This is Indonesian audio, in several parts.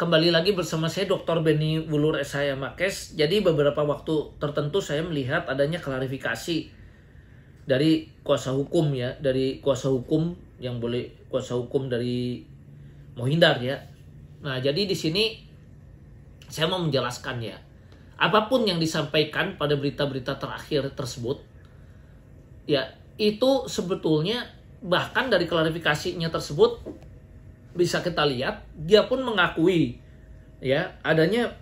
kembali lagi bersama saya Dr. Benny Wulur SH Makes. Jadi beberapa waktu tertentu saya melihat adanya klarifikasi dari kuasa hukum ya, dari kuasa hukum yang boleh kuasa hukum dari Mohindar ya. Nah, jadi di sini saya mau menjelaskan ya. Apapun yang disampaikan pada berita-berita terakhir tersebut ya, itu sebetulnya bahkan dari klarifikasinya tersebut bisa kita lihat dia pun mengakui ya adanya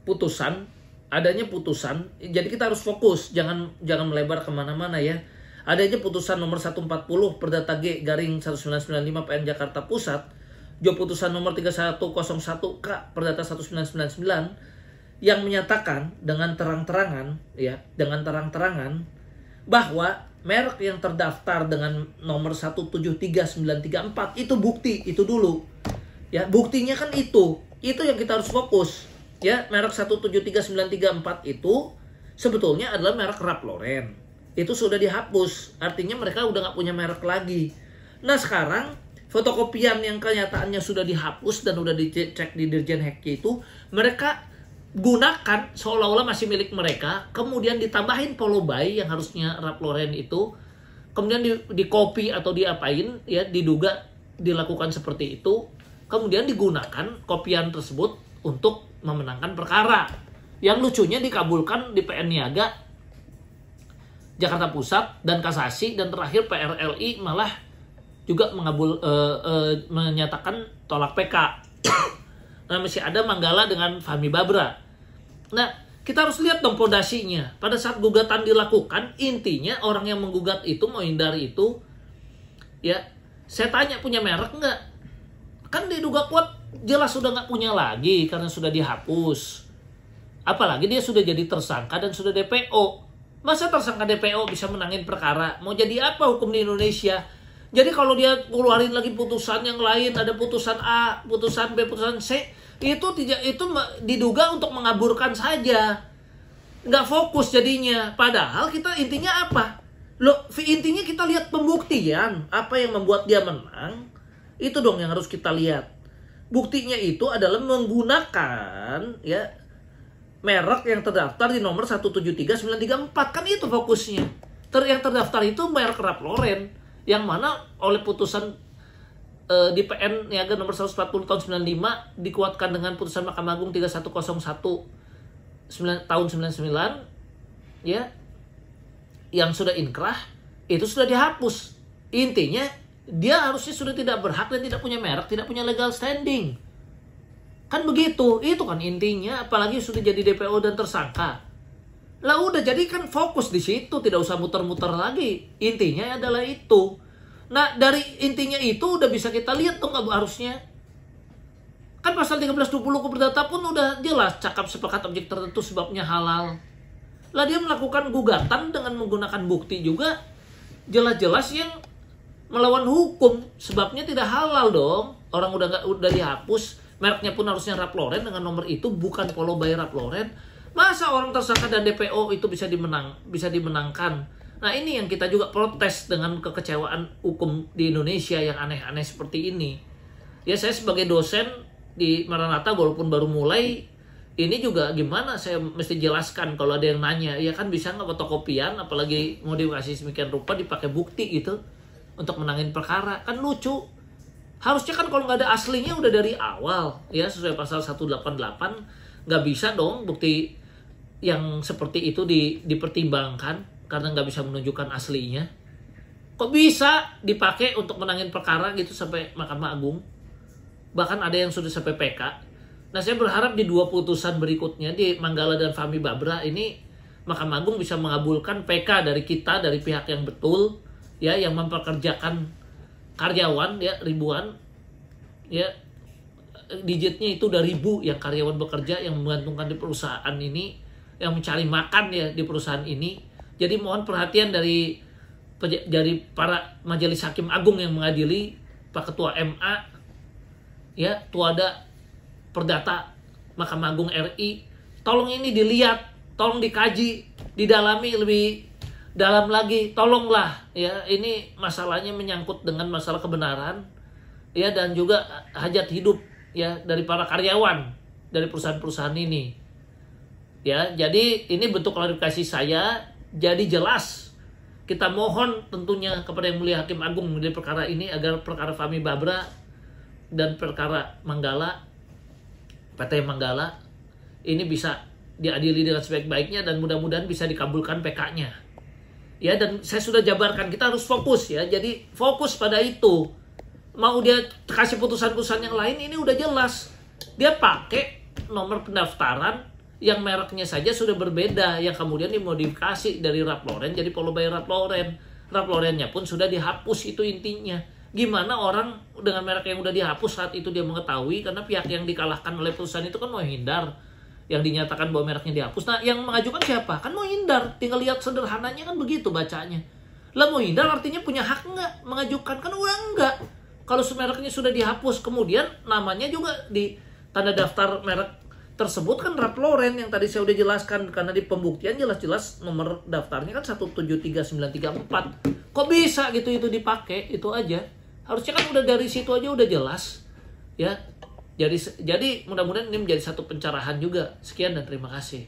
putusan. Jadi kita harus fokus, jangan melebar kemana-mana ya. Adanya putusan nomor 140 Perdata G garing 1995 PN Jakarta Pusat, juga putusan nomor 3101K Perdata 1999 yang menyatakan dengan terang-terangan bahwa merek yang terdaftar dengan nomor 173934 itu bukti, itu dulu. Ya, buktinya kan itu yang kita harus fokus. Ya, merek 173934 itu sebetulnya adalah merek Ralph Lauren. Itu sudah dihapus, artinya mereka udah nggak punya merek lagi. Nah, sekarang fotokopian yang kenyataannya sudah dihapus dan udah dicek di Dirjen Heki itu, mereka gunakan seolah-olah masih milik mereka, kemudian ditambahin follow by yang harusnya Ralph Lauren itu, kemudian di copy atau diapain ya, diduga dilakukan seperti itu, kemudian digunakan kopian tersebut untuk memenangkan perkara. Yang lucunya dikabulkan di PN Niaga Jakarta Pusat dan kasasi, dan terakhir PRLI malah juga menyatakan tolak PK. Nah, masih ada Manggala dengan Fahmi Babra. Nah, kita harus lihat dong pondasinya. Pada saat gugatan dilakukan, intinya orang yang menggugat itu, Mohindar itu, ya, saya tanya punya merek nggak? Kan diduga kuat jelas sudah nggak punya lagi karena sudah dihapus. Apalagi dia sudah jadi tersangka dan sudah DPO. Masa tersangka DPO bisa menangin perkara? Mau jadi apa hukum di Indonesia? Jadi kalau dia keluarin lagi putusan yang lain, ada putusan A, putusan B, putusan C, itu diduga untuk mengaburkan saja. Nggak fokus jadinya. Padahal kita intinya apa? Intinya kita lihat pembuktian. Apa yang membuat dia menang, itu dong yang harus kita lihat. Buktinya itu adalah menggunakan ya merek yang terdaftar di nomor 173934. Kan itu fokusnya. Yang terdaftar itu merek Ralph Lauren, yang mana oleh putusan di PN Niaga nomor 140 tahun 95 dikuatkan dengan putusan Mahkamah Agung 3101 tahun 99 ya, yang sudah inkrah, itu sudah dihapus. Intinya dia harusnya sudah tidak berhak dan tidak punya merek, tidak punya legal standing. Kan begitu, itu kan intinya, apalagi sudah jadi DPO dan tersangka. Lah udah, jadi kan fokus di situ, tidak usah muter-muter lagi. Intinya adalah itu. Nah, dari intinya itu udah bisa kita lihat dong harusnya. Kan pasal 1320 Perdata pun udah jelas, cakap sepakat objek tertentu sebabnya halal. Lah dia melakukan gugatan dengan menggunakan bukti juga jelas-jelas yang melawan hukum, sebabnya tidak halal dong. Orang udah dihapus, mereknya pun harusnya Ralph Lauren dengan nomor itu, bukan follow by Ralph Lauren. Masa orang tersangka dan DPO itu bisa dimenangkan? Nah, ini yang kita juga protes dengan kekecewaan hukum di Indonesia yang aneh-aneh seperti ini. Ya, saya sebagai dosen di Maranatha walaupun baru mulai, ini juga gimana saya mesti jelaskan kalau ada yang nanya. Ya kan bisa nggak fotokopian, apalagi mau dikasih semikian rupa dipakai bukti gitu untuk menangin perkara. Kan lucu. Harusnya kan kalau nggak ada aslinya udah dari awal ya, sesuai pasal 188. Nggak bisa dong bukti yang seperti itu dipertimbangkan karena nggak bisa menunjukkan aslinya. Kok bisa dipakai untuk menangin perkara gitu sampai Mahkamah Agung? Bahkan ada yang sudah sampai PK. Nah, saya berharap di dua putusan berikutnya, di Manggala dan Fahmi Babra ini, Mahkamah Agung bisa mengabulkan PK dari kita, dari pihak yang betul ya, yang mempekerjakan karyawan ya ribuan ya, digitnya itu udah 1000 yang karyawan bekerja, yang menggantungkan di perusahaan ini, yang mencari makan ya di perusahaan ini. Jadi mohon perhatian dari para majelis hakim agung yang mengadili, Pak Ketua MA ya, Tuada Perdata Mahkamah Agung RI, tolong ini dilihat, tolong dikaji, didalami lebih dalam lagi, tolonglah ya. Ini masalahnya menyangkut dengan masalah kebenaran ya, dan juga hajat hidup ya dari para karyawan dari perusahaan-perusahaan ini. Ya, jadi ini bentuk klarifikasi saya, jadi jelas. Kita mohon tentunya kepada Yang Mulia Hakim Agung mengenai perkara ini agar perkara Fahmi Babra dan perkara Manggala, PT Manggala ini bisa diadili dengan sebaik-baiknya dan mudah-mudahan bisa dikabulkan PK-nya. Ya, dan saya sudah jabarkan kita harus fokus ya. Jadi fokus pada itu. Mau dia kasih putusan-putusan yang lain ini udah jelas. Dia pakai nomor pendaftaran yang mereknya saja sudah berbeda, yang kemudian dimodifikasi dari Ralph Lauren jadi Polo by Ralph Lauren. Ralph Lauren-nya pun sudah dihapus, itu intinya. Gimana orang dengan merek yang udah dihapus saat itu dia mengetahui, karena pihak yang dikalahkan oleh perusahaan itu kan mau hindar, yang dinyatakan bahwa mereknya dihapus. Nah, yang mengajukan siapa? Kan mau hindar. Tinggal lihat sederhananya kan begitu bacanya. Lah mau hindar artinya punya hak nggak mengajukan? Kan udah enggak. Kalau mereknya sudah dihapus, kemudian namanya juga di tanda daftar merek tersebut kan Ralph Lauren yang tadi saya udah jelaskan, karena di pembuktian jelas-jelas nomor daftarnya kan 173934. Kok bisa gitu itu dipakai? Itu aja. Harusnya kan udah dari situ aja udah jelas. Ya. Jadi mudah-mudahan ini menjadi satu pencerahan juga. Sekian dan terima kasih.